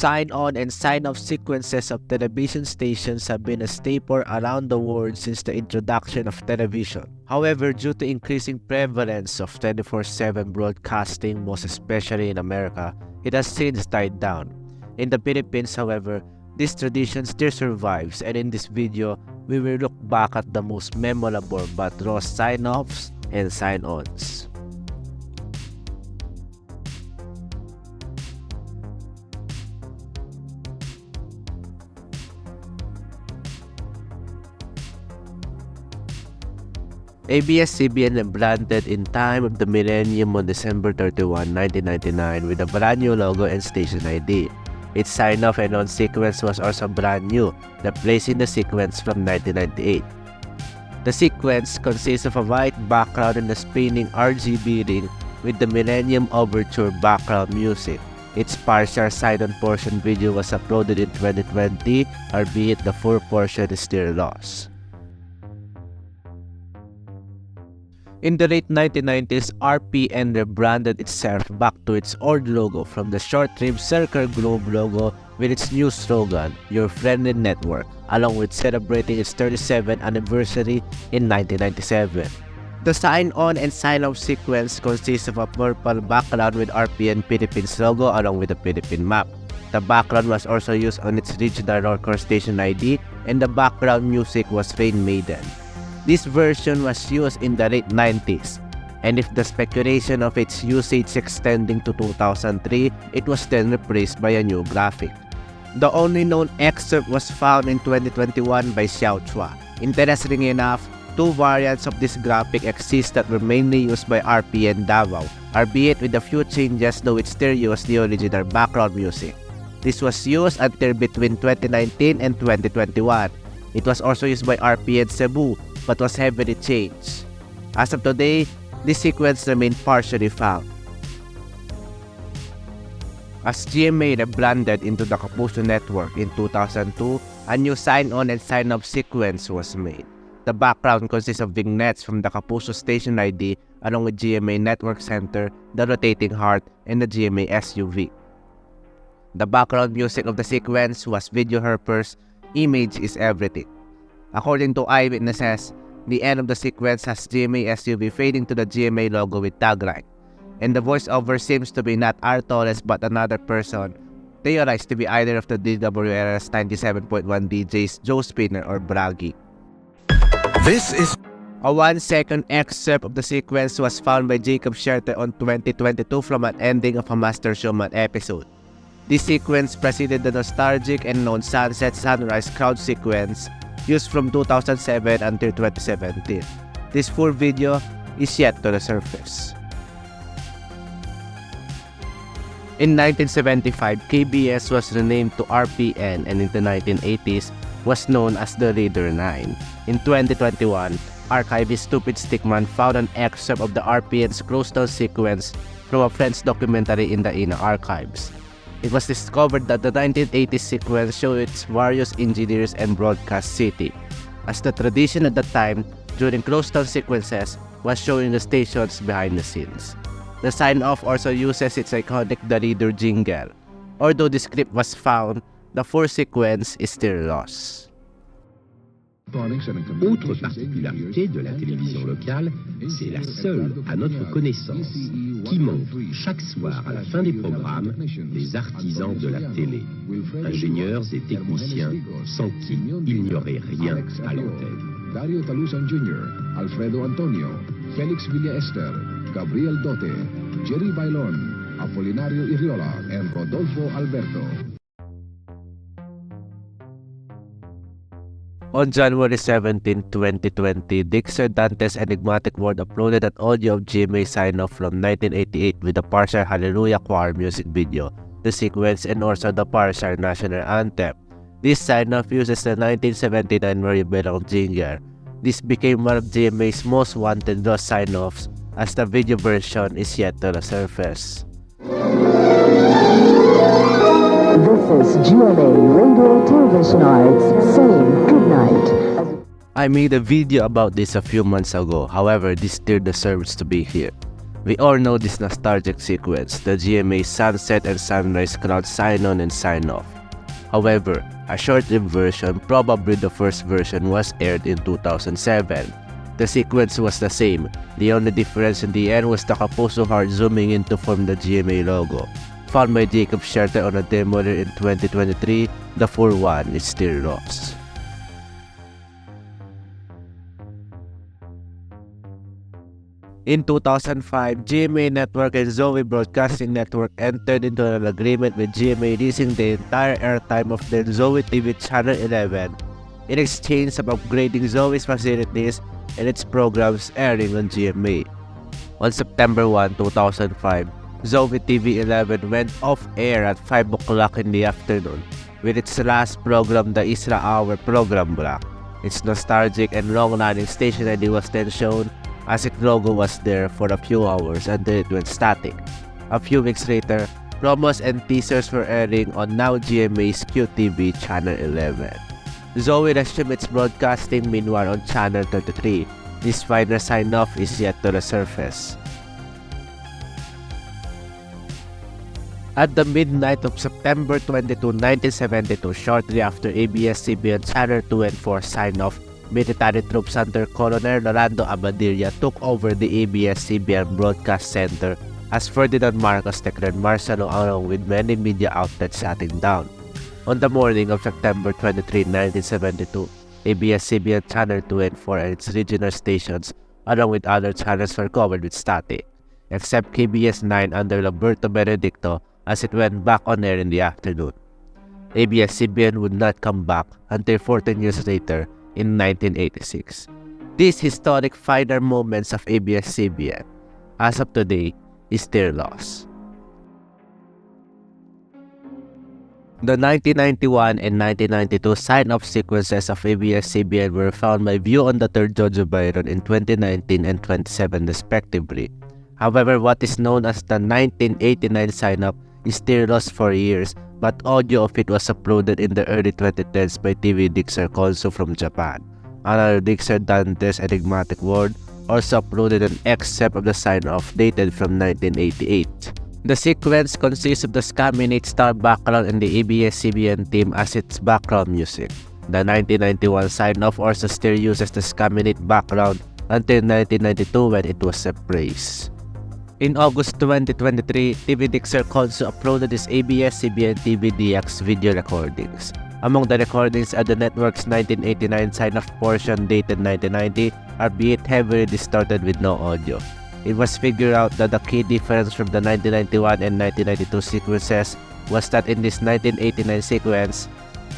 Sign-on and sign-off sequences of television stations have been a staple around the world since the introduction of television. However, due to increasing prevalence of 24/7 broadcasting, most especially in America, it has since died down. In the Philippines, however, this tradition still survives, and in this video, we will look back at the most memorable but raw sign-offs and sign-ons. ABS-CBN rebranded in time of the millennium on December 31, 1999 with a brand new logo and station ID. Its sign-off and on sequence was also brand new, replacing the sequence from 1998. The sequence consists of a white background and a spinning RGB ring with the Millennium Overture background music. Its partial sign-on portion video was uploaded in 2020, albeit the full portion is still lost. In the late 1990s, RPN rebranded itself back to its old logo from the short-lived circle globe logo with its new slogan, Your Friendly Network, along with celebrating its 37th anniversary in 1997. The sign-on and sign-off sequence consists of a purple background with RPN Philippines logo along with the Philippine map. The background was also used on its regional record station ID, and the background music was Rain Maiden. This version was used in the late 90s, and if the speculation of its usage extending to 2003, it was then replaced by a new graphic. The only known excerpt was found in 2021 by Xiao Chua. Interestingly enough, two variants of this graphic exist that were mainly used by RPN Davao, albeit with a few changes, though it still used the original background music. This was used until between 2019 and 2021. It was also used by RPN Cebu, but was heavily changed. As of today, this sequence remained partially found. As GMA rebranded into the Kapuso Network in 2002, a new sign-on and sign-off sequence was made. The background consists of vignettes from the Kapuso station ID along with GMA Network Center, the rotating heart, and the GMA SUV. The background music of the sequence was Video Herper's Image is Everything. According to eyewitnesses, the end of the sequence has GMA SUV fading to the GMA logo with tagline, and the voiceover seems to be not R. Torres but another person, theorized to be either of the DWRS 97.1 DJs Joe Spinner or Bragi. This is a 1-second excerpt of the sequence was found by Jacob Scherter on 2022 from an ending of a Master Showman episode. This sequence preceded the nostalgic and known Sunset Sunrise crowd sequence used from 2007 until 2017. This full video is yet to resurface. In 1975, KBS was renamed to RPN, and in the 1980s was known as the Reader 9. In 2021, archivist Stupid Stickman found an excerpt of the RPN's closedown sequence from a French documentary in the INA archives. It was discovered that the 1980s sequence showed its various engineers and broadcast city, as the tradition at the time during closedown sequences was showing the stations behind the scenes. The sign-off also uses its iconic The Reader jingle. Although the script was found, the full sequence is still lost. Autre particularité de la télévision locale, c'est la seule, à notre connaissance, qui montre chaque soir à la fin des programmes les artisans de la télé, ingénieurs et techniciens sans qui il n'y aurait rien à l'antenne. Dario Talusan Jr., Alfredo Antonio, Felix Villaester, Gabriel Dote, Jerry Bailon, Apolinario Iriola, and Rodolfo Alberto. On January 17, 2020, Dixer Dante's Enigmatic World uploaded an audio of GMA sign-off from 1988 with the partial Hallelujah Choir music video, the sequence, and also the partial national anthem. This sign-off uses the 1979 Marie Belong jingle. This became one of GMA's most wanted raw sign-offs, as the video version is yet to resurface. This is GMA Radio Television Arts saying goodnight. I made a video about this a few months ago, however this still deserves to be here. We all know this nostalgic sequence, the GMA Sunset and Sunrise crowd sign-on and sign-off. However, a short-lived version, probably the first version, was aired in 2007. The sequence was the same. The only difference in the end was the Kapuso heart zooming in to form the GMA logo. Found by Jacob Scherter on a demo in 2023, the full one is still lost. In 2005, GMA Network and Zoe Broadcasting Network entered into an agreement with GMA leasing the entire airtime of their Zoe TV Channel 11 in exchange of upgrading Zoe's facilities and its programs airing on GMA. On September 1, 2005, Zoe TV 11 went off-air at 5 o'clock in the afternoon with its last program, the Isra Hour program block. Its nostalgic and long-running station ID was then shown as its logo was there for a few hours until it went static. A few weeks later, promos and teasers were airing on now GMA's QTV Channel 11. Zoe resumed its broadcasting meanwhile on Channel 33. This final sign-off is yet to resurface. At the midnight of September 22, 1972, shortly after ABS-CBN Channel 2 and 4 sign-off, military troops under Colonel Rolando Abadilla took over the ABS-CBN Broadcast Center as Ferdinand Marcos declared martial law along with many media outlets shutting down. On the morning of September 23, 1972, ABS-CBN Channel 2 and 4 and its regional stations along with other channels were covered with static, except KBS 9 under Roberto Benedicto as it went back on air in the afternoon. ABS-CBN would not come back until 14 years later in 1986. These historic final moments of ABS-CBN, as of today, is still lost. The 1991 and 1992 sign-off sequences of ABS-CBN were found by view on the 3rd Jojo Byron in 2019 and 2017 respectively. However, what is known as the 1989 sign-off is still lost for years, but audio of it was uploaded in the early 2010s by TV Dixer Konso from Japan. Another Dixer Dante's Enigmatic World also uploaded an excerpt of the sign-off dated from 1988. The sequence consists of the Scaminate Star background and the ABS-CBN theme as its background music. The 1991 sign-off also still uses the Scaminate background until 1992 when it was appraised. In August 2023, TV Dixer Konso uploaded his ABS-CBN TV DX video recordings. Among the recordings are the network's 1989 sign-off portion dated 1990, albeit heavily distorted with no audio. It was figured out that the key difference from the 1991 and 1992 sequences was that in this 1989 sequence,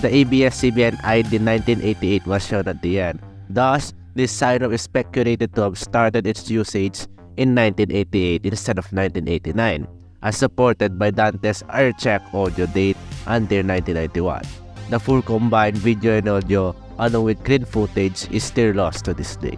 the ABS-CBN ID 1988 was shown at the end. Thus, this sign-off is speculated to have started its usage in 1988 instead of 1989, as supported by Dante's air-check audio date until 1991. The full combined video and audio, along with clean footage, is still lost to this day.